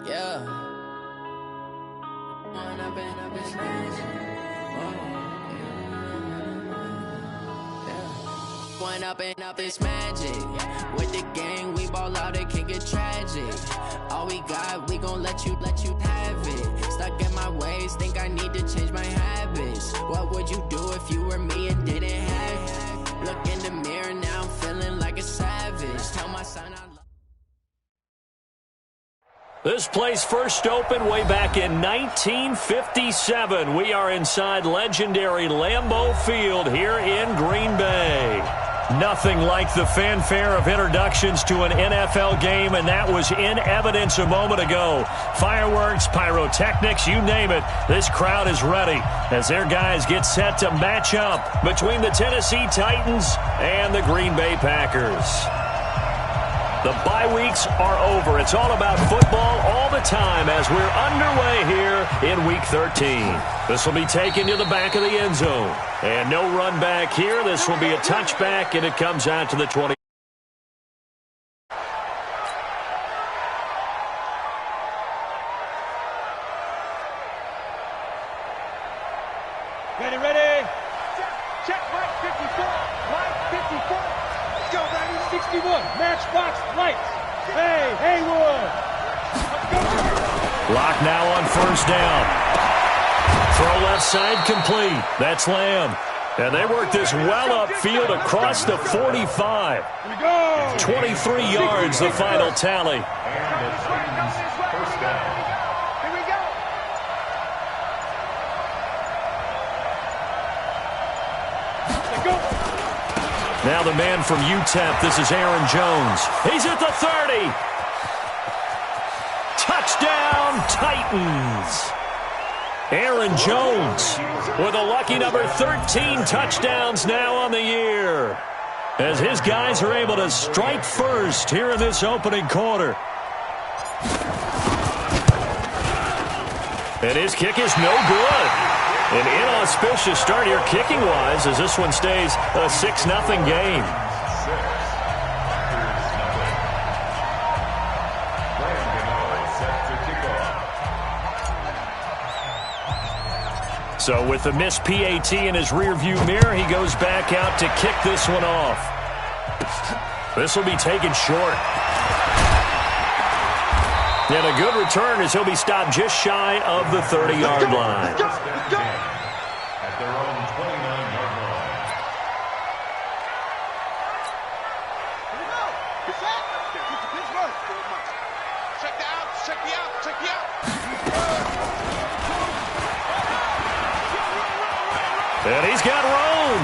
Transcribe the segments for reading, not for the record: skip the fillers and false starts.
Yeah. One up and up, it's magic. With the gang, we ball out, it can get tragic. All we got, we gon' let you have it. Stuck in my ways, think I need to change my habits. What would you do if you were me and didn't have it? Look in the mirror, now I'm feeling like a savage. Tell my son I love. This place first opened way back in 1957. We are inside legendary Lambeau Field here in Green Bay. Nothing like the fanfare of introductions to an NFL game, and that was in evidence a moment ago. Fireworks, pyrotechnics, you name it. This crowd is ready as their guys get set to match up between the Tennessee Titans and the Green Bay Packers. The bye weeks are over. It's all about football all the time as we're underway here in Week 13. This will be taken to the back of the end zone. And no run back here. This will be a touchback, and it comes out to the 20. Ready. Check, right 54. Right 54. Let's go, baby. 61. Matchbox lights. Hey, Haywood. Let's go. Lock now on first down. Throw left side complete. That's Lamb. And they work this well upfield across the 45. 23 yards, the final tally. First down. Here we go. Let's go. Now the man from UTEP, this is Aaron Jones. He's at the 30. Touchdown, Titans. Aaron Jones with a lucky number 13 touchdowns now on the year, as his guys are able to strike first here in this opening quarter. And his kick is no good. An inauspicious start here kicking-wise as this one stays a 6-0 game. So with the missed PAT in his rearview mirror, he goes back out to kick this one off. This will be taken short. And a good return as he'll be stopped just shy of the 30-yard line. At their own 29-yard line. Here we go. Get set. Pitch run. Check the out. Check the out. Check the out. And he's got room.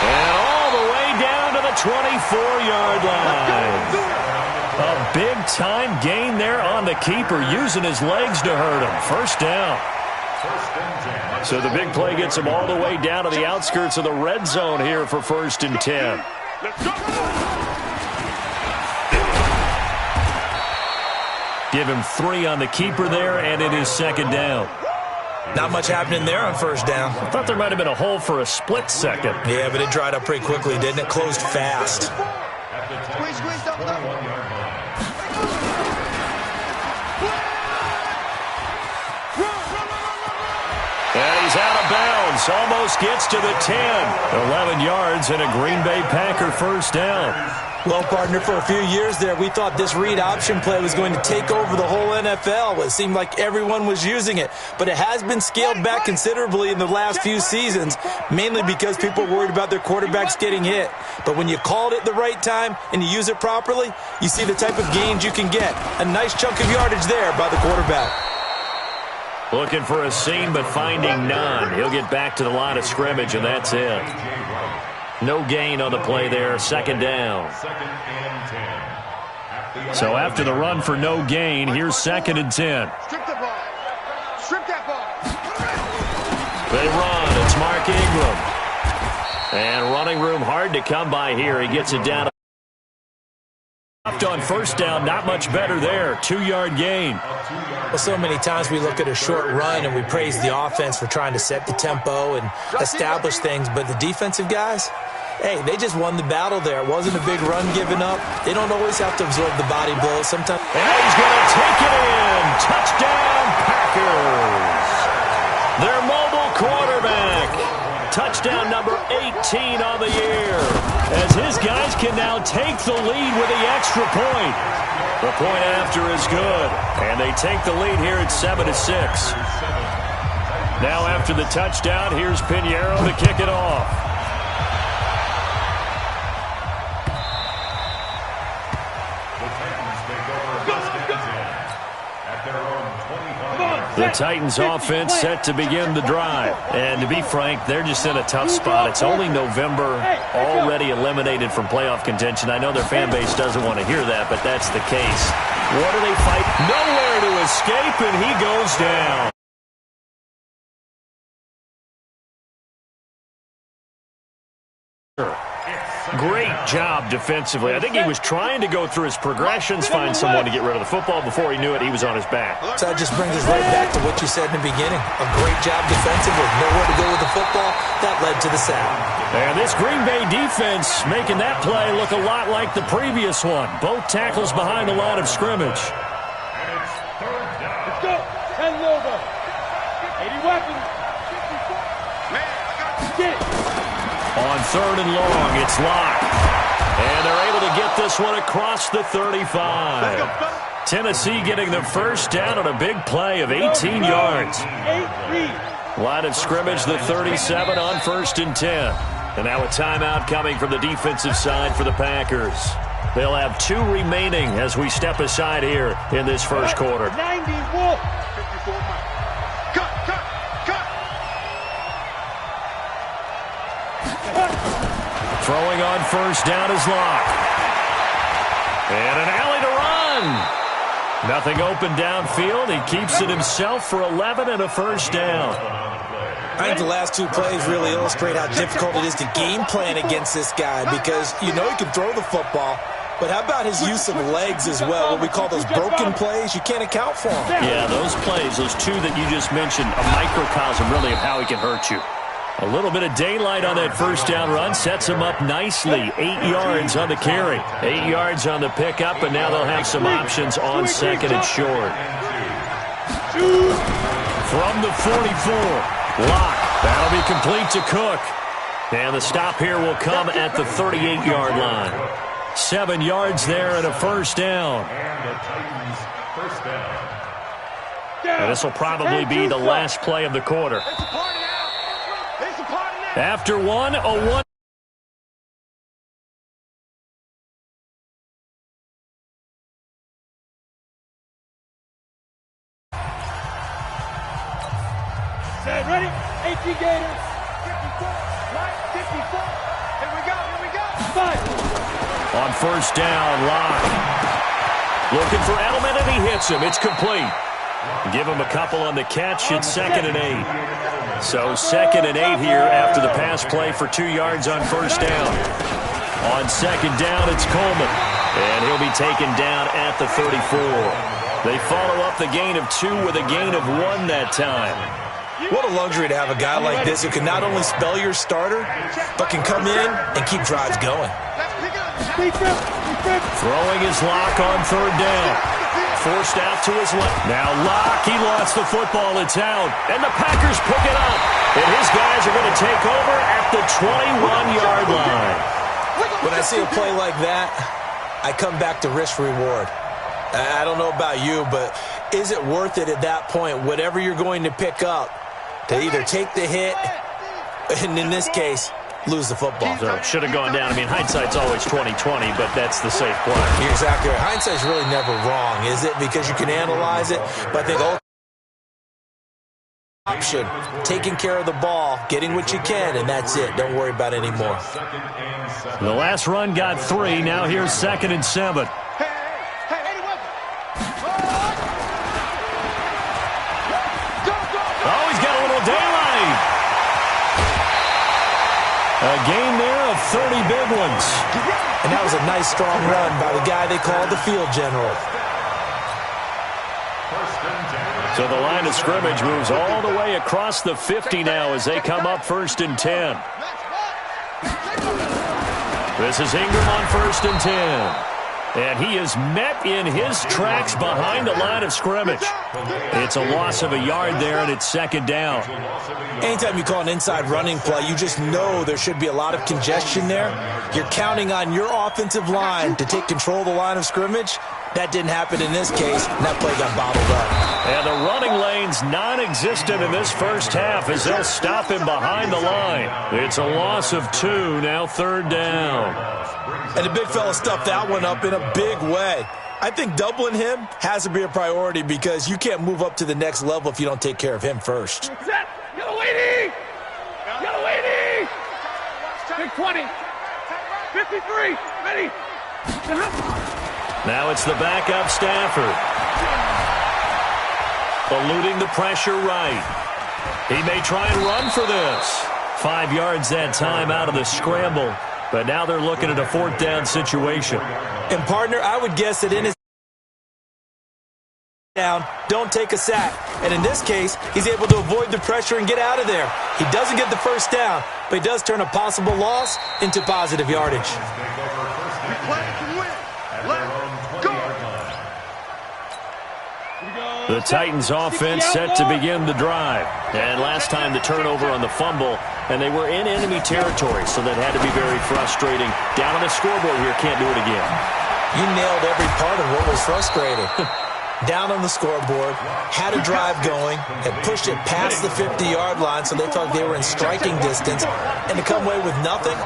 And all the way down to the 24-yard line. A big-time gain there on the keeper, using his legs to hurt him. First down. So the big play gets him all the way down to the outskirts of the red zone here for 1st and 10. Give him 3 on the keeper there, and it is 2nd down. Not much happening there on 1st down. I thought there might have been a hole for a split second. Yeah, but it dried up pretty quickly, didn't it? Closed fast. Squeeze, double. And he's out of bounds. Almost gets to the 10. 11 yards and a Green Bay Packer 1st down. Well, partner, for a few years there, we thought this read option play was going to take over the whole NFL. It seemed like everyone was using it, but it has been scaled back considerably in the last few seasons, mainly because people are worried about their quarterbacks getting hit. But when you call it at the right time and you use it properly, you see the type of gains you can get. A nice chunk of yardage there by the quarterback. Looking for a seam, but finding none. He'll get back to the line of scrimmage, and that's it. No gain on the play there, 2nd down. So after the run for no gain, here's 2nd and 10. Strip the ball. Strip that ball. They run. It's Mark Ingram. And running room hard to come by here. He gets it down. On 1st down, not much better there. 2-yard gain. Well, so many times we look at a short run and we praise the offense for trying to set the tempo and establish things, but the defensive guys, hey, they just won the battle there. It wasn't a big run given up. They don't always have to absorb the body blows. Sometimes. And he's going to take it in. Touchdown, Packers. Their mobile quarterback. Touchdown number 18 on the year. As his guys can now take the lead with the extra point. The point after is good. And they take the lead here at 7-6. Now after the touchdown, here's Pinheiro to kick it off. The Titans offense set to begin the drive. And to be frank, they're just in a tough spot. It's only November, already eliminated from playoff contention. I know their fan base doesn't want to hear that, but that's the case. What do they fight? Nowhere to escape, and he goes down. Great job defensively. I think he was trying to go through his progressions, find someone to get rid of the football. Before he knew it, he was on his back. So that just brings us right back to what you said in the beginning. A great job defensively. Nowhere to go with the football. That led to the sack. And this Green Bay defense making that play look a lot like the previous one. Both tackles behind the line of scrimmage. Let's go. 10 logo. 80 weapons. Man, I got to get it. On 3rd and long, it's locked. And they're able to get this one across the 35. Tennessee getting the first down on a big play of 18 yards. Line of scrimmage, the 37 on 1st and 10. And now a timeout coming from the defensive side for the Packers. They'll have 2 remaining as we step aside here in this first quarter. 91. Throwing on 1st down is Locke. And an alley to run. Nothing open downfield. He keeps it himself for 11 and a first down. I think the last 2 plays really illustrate how difficult it is to game plan against this guy because you know he can throw the football, but how about his use of legs as well? What we call those broken plays, you can't account for them. Yeah, those plays, those 2 that you just mentioned, a microcosm really of how he can hurt you. A little bit of daylight on that first down run sets him up nicely. 8 yards on the carry. 8 yards on the pickup, and now they'll have some options on 2nd and short. From the 44, Locke. That'll be complete to Cook. And the stop here will come at the 38-yard line. 7 yards there and a first down. And this will probably be the last play of the quarter. After one, a one. Ready? 18 Gators. 54. Right? 54. Here we go. 5. On 1st down, Locke. Looking for Edelman, and he hits him. It's complete. Give him a couple on the catch. It's 2nd and 8. So 2nd and 8 here after the pass play for 2 yards on 1st down. On 2nd down, it's Coleman. And he'll be taken down at the 34. They follow up the gain of 2 with a gain of 1 that time. What a luxury to have a guy like this who can not only spell your starter, but can come in and keep drives going. Throwing his Locke on 3rd down. Forced out to his left. Now Locke, he lost the football. It's out. And the Packers pick it up. And his guys are going to take over at the 21-yard line. When I see a play like that, I come back to risk-reward. I don't know about you, but is it worth it at that point, whatever you're going to pick up, to either take the hit, and in this case, lose the football? So should have gone down. I mean, hindsight's always 20/20, but that's the safe play. You're exactly right. Hindsight's really never wrong, is it? Because you can analyze it, but I think option, taking care of the ball, getting what you can, and that's it. Don't worry about it anymore. The last run got 3. Now here's 2nd and 7. Oh, he's got a little daylight. A gain there of 30 big ones. And that was a nice, strong run by the guy they called the field general. So the line of scrimmage moves all the way across the 50 now as they come up 1st and 10. This is Ingram on 1st and 10. And he is met in his tracks behind the line of scrimmage. It's a loss of a yard there, and it's 2nd down. Anytime you call an inside running play, you just know there should be a lot of congestion there. You're counting on your offensive line to take control of the line of scrimmage. That didn't happen in this case, and that play got bottled up. And the running lane's non-existent in this first half as they'll stop him behind the line. It's a loss of 2, now 3rd down. And the big fella stuffed that one up in a big way. I think doubling him has to be a priority because you can't move up to the next level if you don't take care of him first. Set. Yellow lady. Yellow lady. Big 20. 53. Ready. Now it's the backup Stafford. Eluding the pressure right. He may try and run for this. 5 yards that time out of the scramble. But now they're looking at a 4th down situation. And, partner, I would guess that in his down, don't take a sack. And in this case, he's able to avoid the pressure and get out of there. He doesn't get the 1st down, but he does turn a possible loss into positive yardage. The Titans offense set to begin the drive. And last time the turnover on the fumble, and they were in enemy territory, so that had to be very frustrating. Down on the scoreboard here, can't do it again. You nailed every part of what was frustrating. Down on the scoreboard, had a drive going, and pushed it past the 50-yard line so they felt they were in striking distance, and to come away with nothing,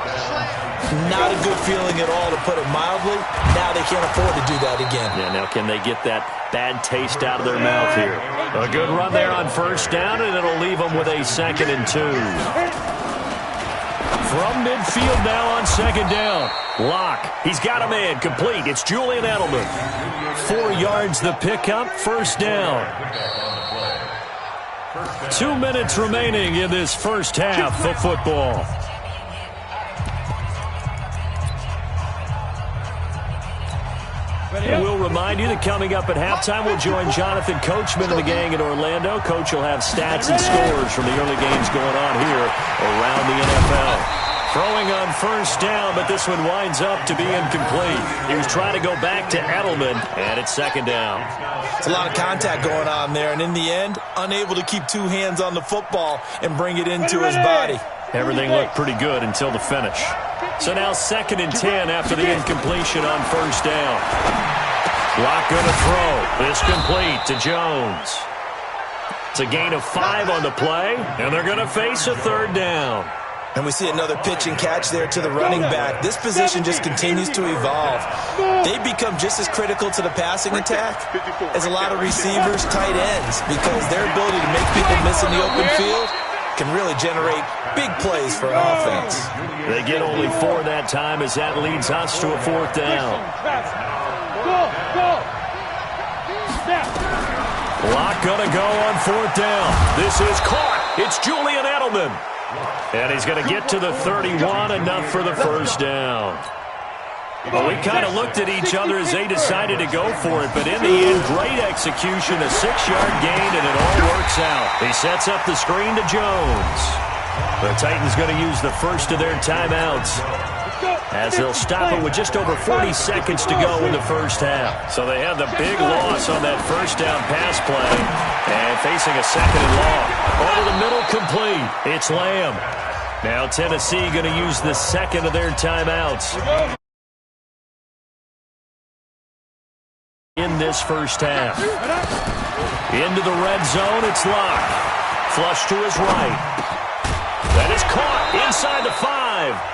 not a good feeling at all, to put it mildly. Now they can't afford to do that again. Yeah, now can they get that bad taste out of their mouth here? A good run there on 1st down, and it'll leave them with a 2nd and 2. From midfield now on 2nd down. Lock. He's got a man complete. It's Julian Edelman. 4 yards the pickup. 1st down. 2 minutes remaining in this first half of football. And we'll remind you that coming up at halftime, we'll join Jonathan Coachman and the gang in Orlando. Coach will have stats and scores from the early games going on here around the NFL. Throwing on 1st down, but this one winds up to be incomplete. He was trying to go back to Edelman, and it's 2nd down. It's a lot of contact going on there, and in the end, unable to keep 2 hands on the football and bring it into his body. Everything looked pretty good until the finish. So now 2nd and 10 after the incompletion on 1st down. Lock going to throw. It's complete to Jones. It's a gain of 5 on the play, and they're going to face a 3rd down. And we see another pitch and catch there to the running back. This position just continues to evolve. They become just as critical to the passing attack as a lot of receivers, tight ends, because their ability to make people miss in the open field can really generate big plays for an offense. They get only 4 that time as that leads us to a 4th down. Lock gonna go on 4th down. This is caught. It's Julian Edelman. And he's going to get to the 31, enough for the 1st down. Well, we kind of looked at each other as they decided to go for it, but in the end, great execution, a 6-yard gain, and it all works out. He sets up the screen to Jones. The Titans going to use the first of their timeouts as they'll stop it with just over 40 seconds to go in the first half. So they have the big loss on that 1st down pass play and facing a 2nd and long. Over the middle, complete. It's Lamb. Now Tennessee going to use the 2nd of their timeouts in this first half. Into the red zone, it's Lock. Flush to his right. That is caught inside the 5.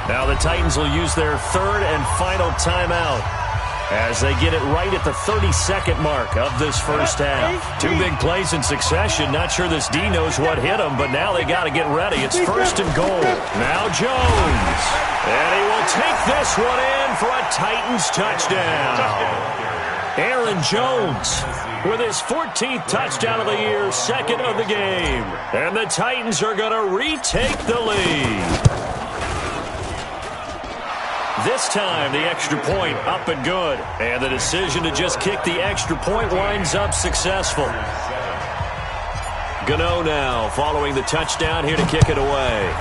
Now the Titans will use their 3rd and final timeout as they get it right at the 32nd mark of this first half. 2 big plays in succession. Not sure this D knows what hit him, but now they got to get ready. It's 1st and goal. Now Jones. And he will take this one in for a Titans touchdown. Aaron Jones with his 14th touchdown of the year, 2nd of the game. And the Titans are going to retake the lead. This time, the extra point up and good. And the decision to just kick the extra point winds up successful. Gano now following the touchdown here to kick it away.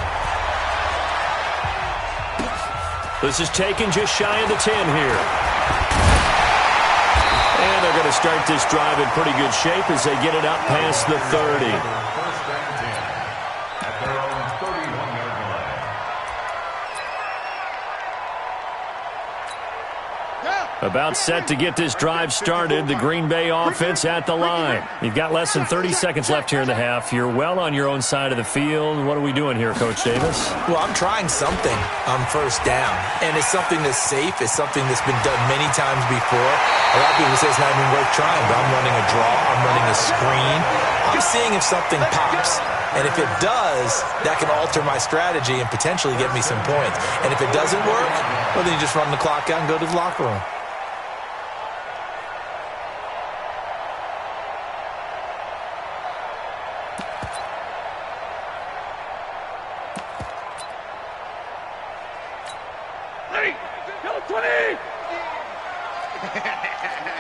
This is taken just shy of the 10 here. And they're going to start this drive in pretty good shape as they get it up past the 30. First and 10 at their own 31-yard line. About set to get this drive started. The Green Bay offense at the line. You've got less than 30 seconds left here in the half. You're well on your own side of the field. What are we doing here, Coach Davis? Well, I'm trying something on first down, and it's something that's safe. It's something that's been done many times before. A lot of people say it's not even worth trying, but I'm running a draw. I'm running a screen. I'm seeing if something pops. And if it does, that can alter my strategy and potentially get me some points. And if it doesn't work, well, then you just run the clock out and go to the locker room.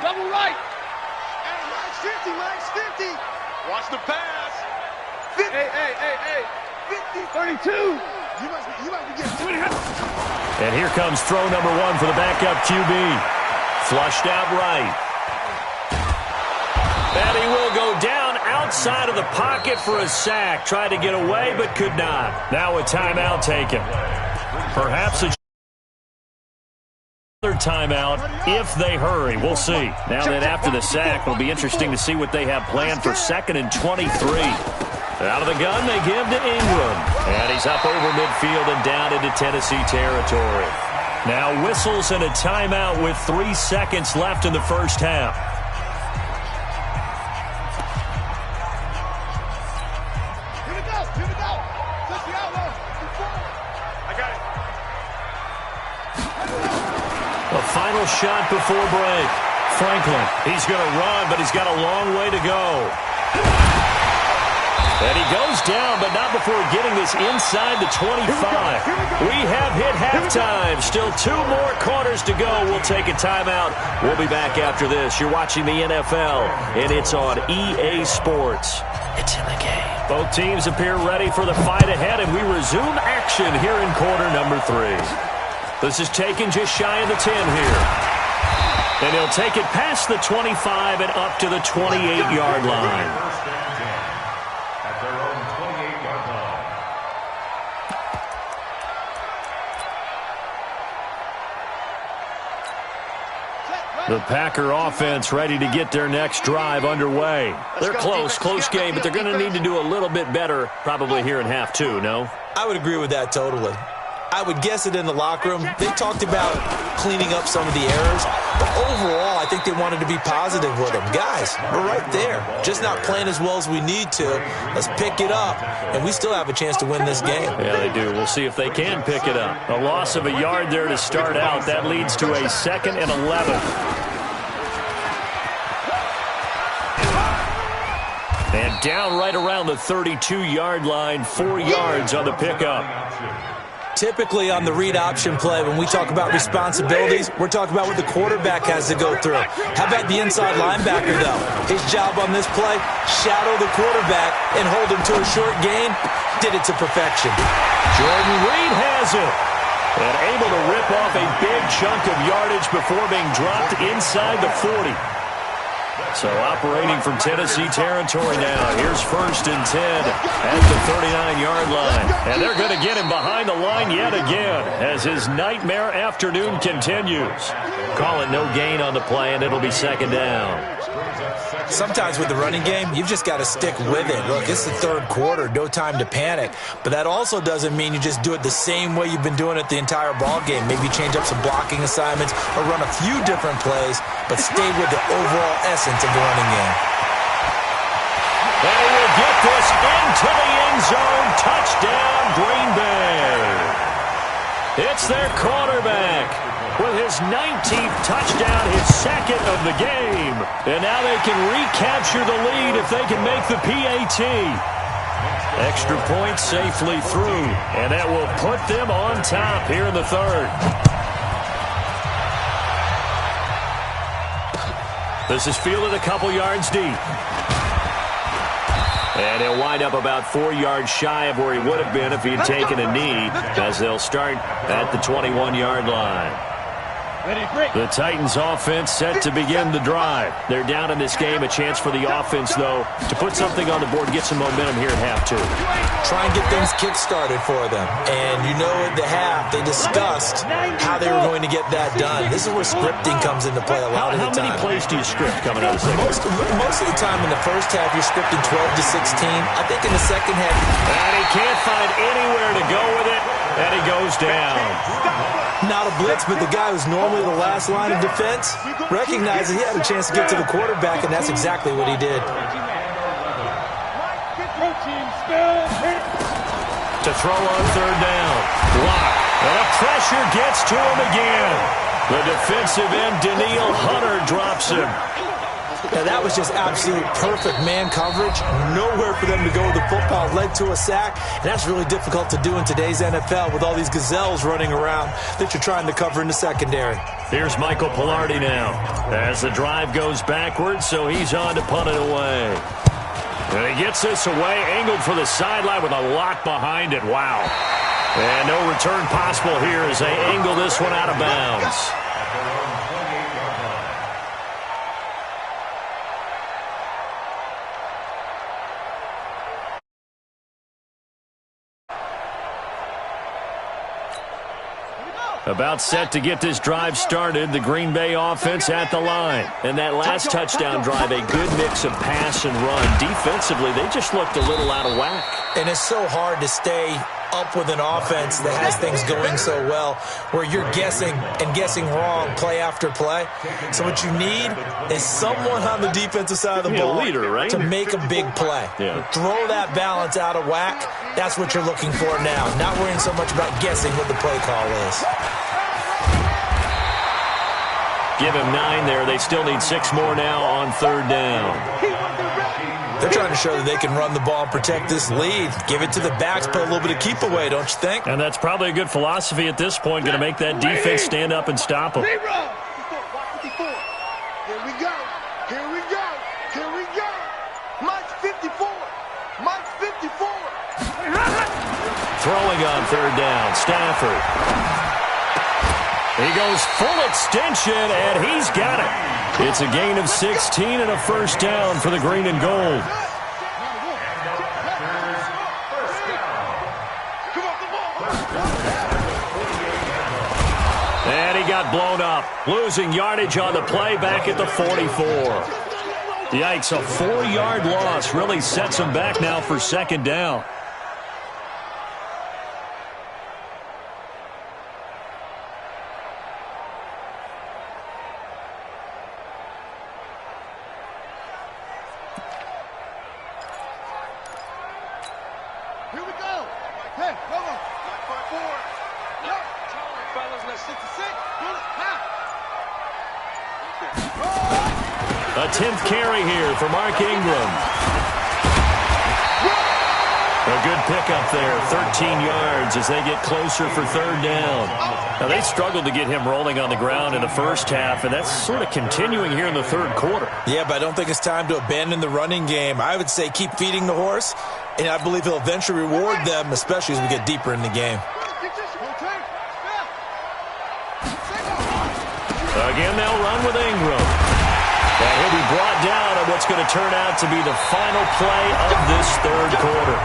Double right. Hey, Mike's 50, Mike's 50. Watch the pass. 50. Hey. 50. 32. You must be getting 20. And here comes throw number 1 for the backup QB. Flushed out right. And he will go down outside of the pocket for a sack. Tried to get away, but could not. Now a timeout taken. Perhaps a timeout if they hurry. We'll see. Now that after the sack, it'll be interesting to see what they have planned for 2nd and 23. Out of the gun, they give to Ingram. And he's up over midfield and down into Tennessee territory. Now whistles and a timeout with 3 seconds left in the first half. Here we go. Touch the outlaw. I got it. A final shot before break. Franklin, he's going to run, but he's got a long way to go. And he goes down, but not before getting this inside the 25. We have hit halftime. Still 2 more quarters to go. We'll take a timeout. We'll be back after this. You're watching the NFL, and it's on EA Sports. It's in the game. Both teams appear ready for the fight ahead, and we resume action here in quarter number 3. This is taken just shy of the 10 here. And he'll take it past the 25 and up to the 28-yard line. First and 10 at their own 28-yard line. The Packer offense ready to get their next drive underway. They're close game, but they're going to need to do a little bit better probably here in half 2, no? I would agree with that totally. I would guess it in the locker room. They talked about cleaning up some of the errors, but overall, I think they wanted to be positive with them. Guys, we're right there. Just not playing as well as we need to. Let's pick it up, and we still have a chance to win this game. Yeah, they do. We'll see if they can pick it up. A loss of a yard there to start out. That leads to a 2nd and 11. And down right around the 32-yard line, 4 yards on the pickup. Typically on the read option play, when we talk about responsibilities, we're talking about what the quarterback has to go through. How about the inside linebacker, though? His job on this play, shadow the quarterback and hold him to a short gain. Did it to perfection. Jordan Reed has it. And able to rip off a big chunk of yardage before being dropped inside the 40. So operating from Tennessee territory now. Here's 1st and 10 at the 39-yard line. And they're going to get him behind the line yet again as his nightmare afternoon continues. Call it no gain on the play, and it'll be 2nd down. Sometimes with the running game, you've just got to stick with it. Look, it's the 3rd quarter, no time to panic. But that also doesn't mean you just do it the same way you've been doing it the entire ball game. Maybe change up some blocking assignments or run a few different plays, but stay with the overall essence of the running game. They will get this into the end zone. Touchdown, Green Bay. It's their quarterback with his 19th touchdown, his 2nd of the game. And now they can recapture the lead if they can make the PAT. Extra point safely through, and that will put them on top here in the 3rd. This is fielded a couple yards deep. And he'll wind up about 4 yards shy of where he would have been if he had taken a knee, as they'll start at the 21-yard line. The Titans offense set to begin the drive. They're down in this game. A chance for the offense, though, to put something on the board, get some momentum here at half two. Try and get things kick-started for them. And you know at the half, they discussed how they were going to get that done. This is where scripting comes into play a lot of the time. How many plays do you script coming out of the second? Most of the time in the first half, you're scripting 12 to 16. I think in the second half... And he can't find anywhere to go with it, and he goes down. Not a blitz, but the guy who's normally the last line of defense recognized that he had a chance to get to the quarterback, and that's exactly what he did. To throw on third down. Block. And the pressure gets to him again. The defensive end, Daniil Hunter, drops him. Now, that was just absolute perfect man coverage. Nowhere for them to go with the football. Led to a sack. And that's really difficult to do in today's NFL with all these gazelles running around that you're trying to cover in the secondary. Here's Michael Pilardi now as the drive goes backwards, so he's on to punt it away. And he gets this away, angled for the sideline with a lock behind it. Wow. And no return possible here as they angle this one out of bounds. About set to get this drive started, the Green Bay offense at the line. And that last touchdown drive, a good mix of pass and run. Defensively, they just looked a little out of whack. And it's so hard to stay up with an offense that has things going so well where you're guessing and guessing wrong play after play. So what you need is someone on the defensive side of the ball leader, right? to make a big play. Yeah. Throw that balance out of whack. That's what you're looking for now. Not worrying so much about guessing what the play call is. Give him 9 there. They still need 6 more now on third down. They're trying to show that they can run the ball and protect this lead. Give it to the backs, put a little bit of keep away, don't you think? And that's probably a good philosophy at this point, going to make that defense stand up and stop them. Here we go. Here we go. Here we go. Mike's 54. Mike's 54. Throwing on third down, Stafford. He goes full extension, and he's got it. It's a gain of 16 and a first down for the green and gold. And he got blown up, losing yardage on the play back at the 44. Yikes, a 4-yard loss really sets him back now for second down. A 10th carry here for Mark Ingram. A good pickup there, 13 yards as they get closer for third down. Now, they struggled to get him rolling on the ground in the first half, and that's sort of continuing here in the third quarter. Yeah, but I don't think it's time to abandon the running game. I would say keep feeding the horse, and I believe he'll eventually reward them, especially as we get deeper in the game. Again, they'll run with Ingram. And he'll be brought down on what's going to turn out to be the final play of this third quarter.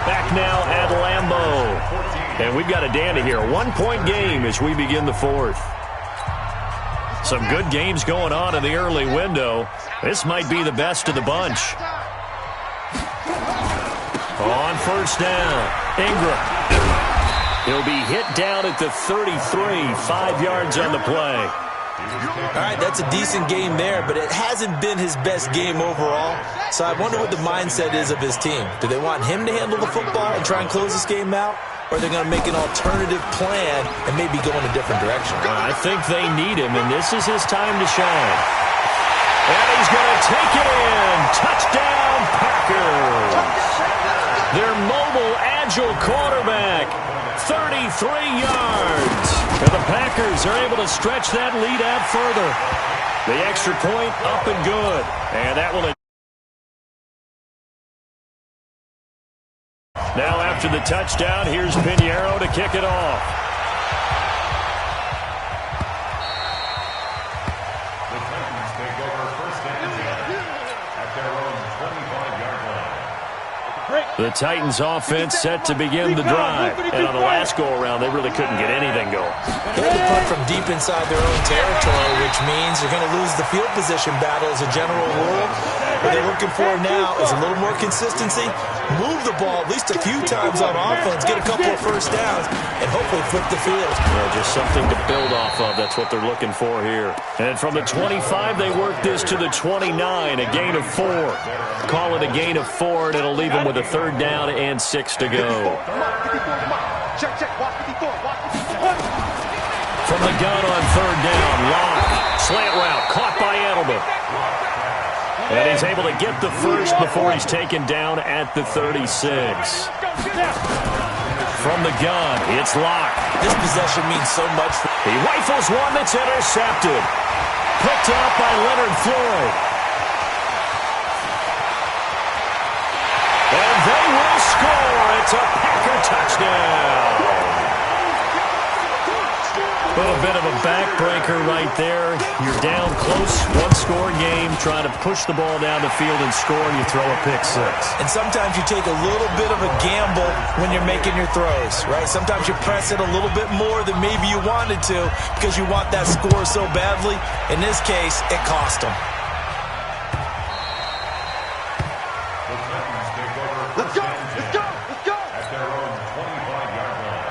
Back now at Lambeau. And we've got a dandy here. A 1-point game as we begin the fourth. Some good games going on in the early window. This might be the best of the bunch. On first down, Ingram. He'll be hit down at the 33, 5 yards on the play. All right, that's a decent game there, but it hasn't been his best game overall. So I wonder what the mindset is of his team. Do they want him to handle the football and try and close this game out? Or are they going to make an alternative plan and maybe go in a different direction? I think they need him, and this is his time to shine. And he's going to take it in. Touchdown, Packers. Their mobile, agile quarterback, 33 yards. And the Packers are able to stretch that lead out further. The extra point up and good. And that will After the touchdown, here's Pinheiro to kick it off. The Titans take over first and 10 at their own 25-yard line. The Titans offense set to begin the drive. And on the last go-around, they really couldn't get anything going. They had to punt from deep inside their own territory, which means you're going to lose the field position battle as a general rule. What they're looking for now is a little more consistency, move the ball at least a few times on offense, get a couple of first downs, and hopefully flip the field. Yeah, just something to build off of. That's what they're looking for here. And from the 25, they work this to the 29, a gain of 4. Call it a gain of 4, and it'll leave them with a third down and 6 to go. From the gun on third down, Locke. Slant route, caught by Edelman. And he's able to get the first before he's taken down at the 36. From the gun, it's Locke. This possession means so much. He rifles one that's intercepted. Picked up by Leonard Floyd. And they will score. It's a Packer touchdown. A little bit of a backbreaker right there. You're down close, one-score game, trying to push the ball down the field and score, and you throw a pick six. And sometimes you take a little bit of a gamble when you're making your throws, right? Sometimes you press it a little bit more than maybe you wanted to because you want that score so badly. In this case, it cost them. Let's go! Let's go! Let's go! At their own 25-yard line.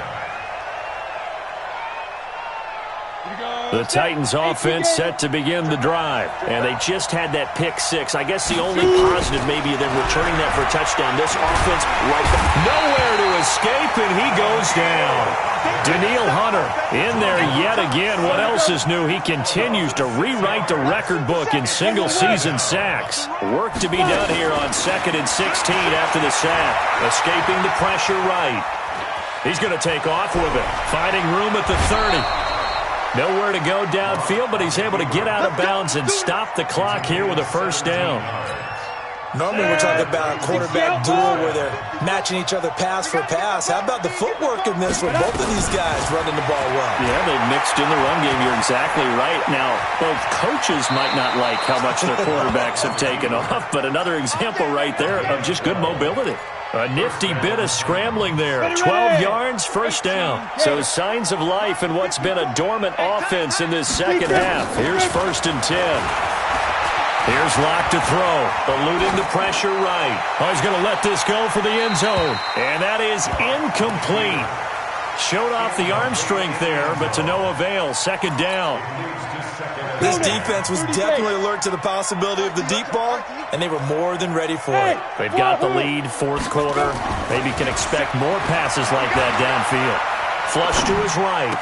The Titans offense set to begin the drive, and they just had that pick six. I guess the only positive maybe than returning that for a touchdown. This offense right nowhere to escape, and he goes down. Danielle Hunter in there yet again. What else is new? He continues to rewrite the record book in single-season sacks. Work to be done here on 2nd and 16 after the sack. Escaping the pressure right. He's going to take off with it. Finding room at the 30. Nowhere to go downfield, but he's able to get out of bounds and stop the clock here with a first down. Normally we're talking about a quarterback duel where they're matching each other pass for pass. How about the footwork in this with both of these guys running the ball well? Yeah, they've mixed in the run game. You're exactly right. Now, both coaches might not like how much their quarterbacks have taken off, but another example right there of just good mobility. A nifty bit of scrambling there. 12 yards, first down. So signs of life in what's been a dormant offense in this second half. Here's 1st and 10. Here's Locke to throw. Eluding the pressure right. Oh, he's going to let this go for the end zone. And that is incomplete. Showed off the arm strength there, but to no avail. Second down. This defense was definitely alert to the possibility of the deep ball, and they were more than ready for it. They've got the lead, fourth quarter. Maybe can expect more passes like that downfield. Flush to his right.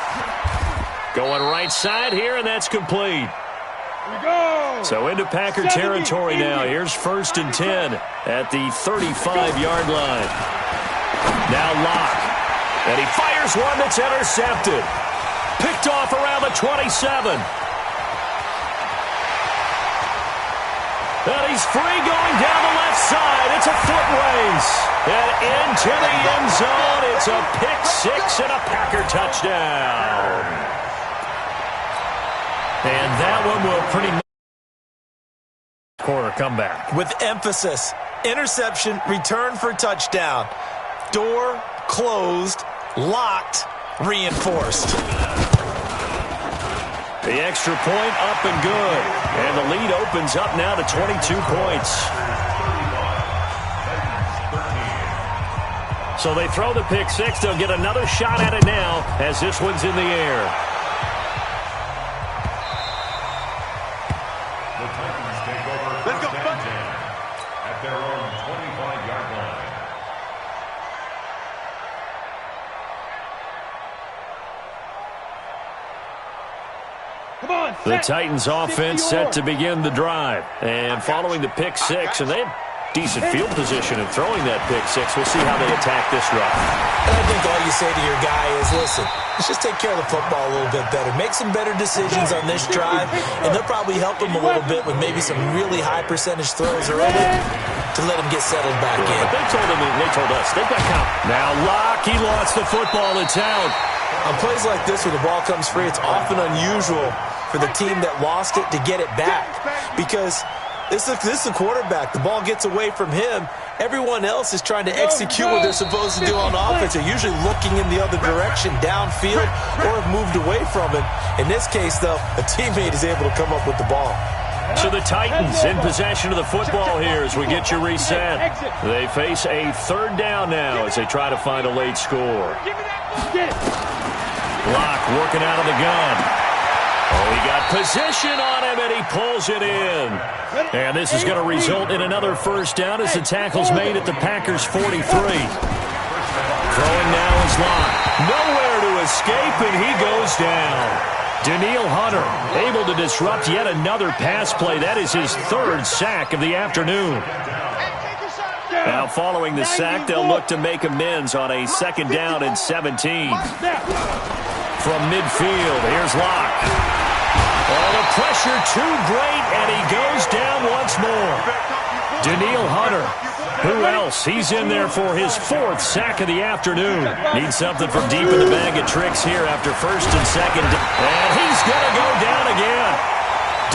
Going right side here, and that's complete. So into Packer territory now. Here's 1st and 10 at the 35-yard line. Now Locke. And he fires one that's intercepted. Picked off around the 27. And he's free going down the left side. It's a foot race. And into the end zone. It's a pick six and a Packer touchdown. And that one will pretty much quarter comeback. With emphasis. Interception, return for touchdown. Door closed, locked, reinforced. The extra point up and good. And the lead opens up now to 22 points. So they throw the pick six. They'll get another shot at it now as this one's in the air. The Titans take over first and 10 at their own 25-yard line. The Titans offense set to begin the drive. And following the pick six, and they have decent field position in throwing that pick six. We'll see how they attack this drive. And I think all you say to your guy is, listen, let's just take care of the football a little bit better. Make some better decisions on this drive, and they'll probably help him a little bit with maybe some really high percentage throws early. to let him get settled back in. But they told us they've got count. Now Locke, he lost the football. It's out. On plays like this where the ball comes free, it's often unusual for the team that lost it to get it back, because this is a quarterback. The ball gets away from him. Everyone else is trying to execute what they're supposed to do on offense. They're usually looking in the other direction, downfield, or have moved away from it. In this case, though, a teammate is able to come up with the ball. So the Titans in possession of the football here as we get you reset. They face a third down now as they try to find a late score. Locke working out of the gun. Oh, he got position on him, and he pulls it in. And this is going to result in another first down as the tackle's made at the Packers' 43. Throwing now is Locke. Nowhere to escape, and he goes down. Danielle Hunter able to disrupt yet another pass play. That is his third sack of the afternoon. Now following the sack, they'll look to make amends on a second down and 17. From midfield, here's Locke. Oh, the pressure too great, and he goes down once more. Danielle Hunter. Who else? He's in there for his fourth sack of the afternoon. Needs something from deep in the bag of tricks here after first and second. And he's going to go down again.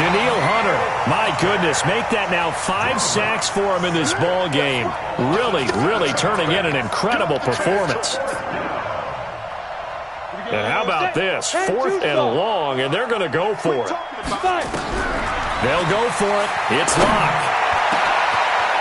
Danielle Hunter, my goodness, make that now 5 sacks for him in this ball game. Really, really turning in an incredible performance. And how about this? 4th and long, and they're going to go for it. They'll go for it. It's Locke.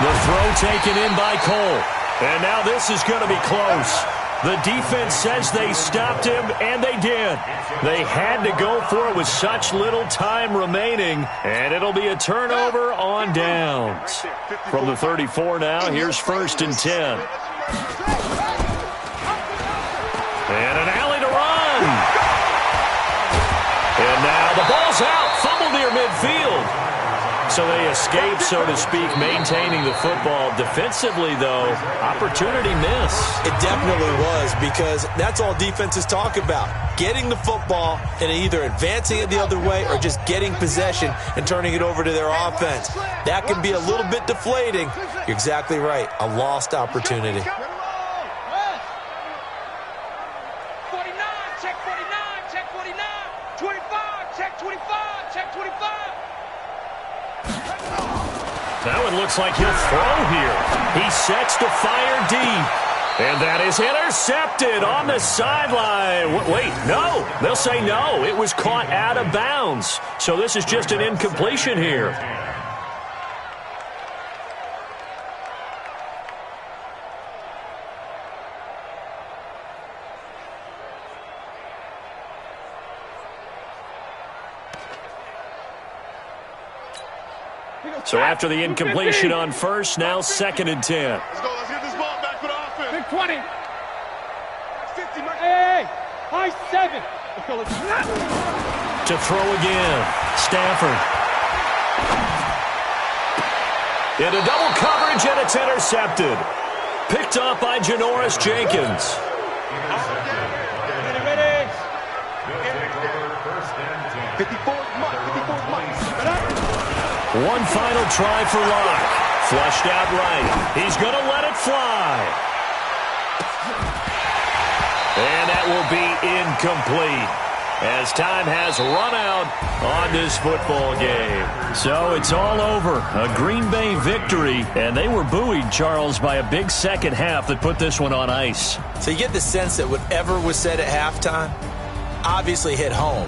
The throw taken in by Cole. And now this is going to be close. The defense says they stopped him, and they did. They had to go for it with such little time remaining, and it'll be a turnover on downs. From the 34 now, here's 1st and 10. And an alley to run. And now the ball's out. Fumble near midfield. So they escape, so to speak, maintaining the football. Defensively, though, opportunity miss. It definitely was, because that's all defenses talk about. Getting the football and either advancing it the other way or just getting possession and turning it over to their offense. That can be a little bit deflating. You're exactly right. A lost opportunity. 49, check 49, check 49. 25, check 25, check 25. Now it looks like he'll throw here. He sets to fire deep. And that is intercepted on the sideline. Wait, no. They'll say no. It was caught out of bounds. So this is just an incompletion here. So after the incompletion on first, now 2nd and 10. Let's go. Let's get this ball back for the offense. Big 20. 50. Hey, high 7. To throw again. Stafford. Into double coverage, and it's intercepted. Picked up by Janoris Jenkins. Ready. 54th month. 54th month. One final try for Locke. Flushed out right. He's going to let it fly. And that will be incomplete, as time has run out on this football game. So it's all over. A Green Bay victory, and they were buoyed, Charles, by a big second half that put this one on ice. So you get the sense that whatever was said at halftime obviously hit home.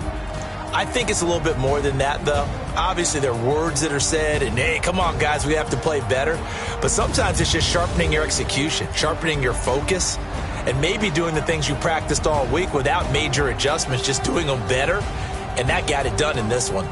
I think it's a little bit more than that, though. Obviously, there are words that are said, and, hey, come on, guys, we have to play better. But sometimes it's just sharpening your execution, sharpening your focus, and maybe doing the things you practiced all week without major adjustments, just doing them better. And that got it done in this one.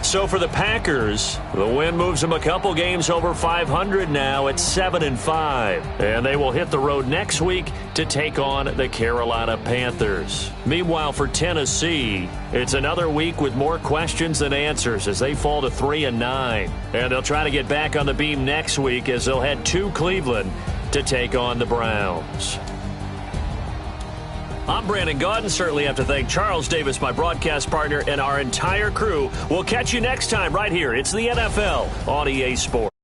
So for the Packers, the win moves them a couple games over 500 now at 7-5. And they will hit the road next week to take on the Carolina Panthers. Meanwhile, for Tennessee, it's another week with more questions than answers as they fall to 3-9. And they'll try to get back on the beam next week as they'll head to Cleveland to take on the Browns. I'm Brandon Gaudin. Certainly have to thank Charles Davis, my broadcast partner, and our entire crew. We'll catch you next time right here. It's the NFL on EA Sports.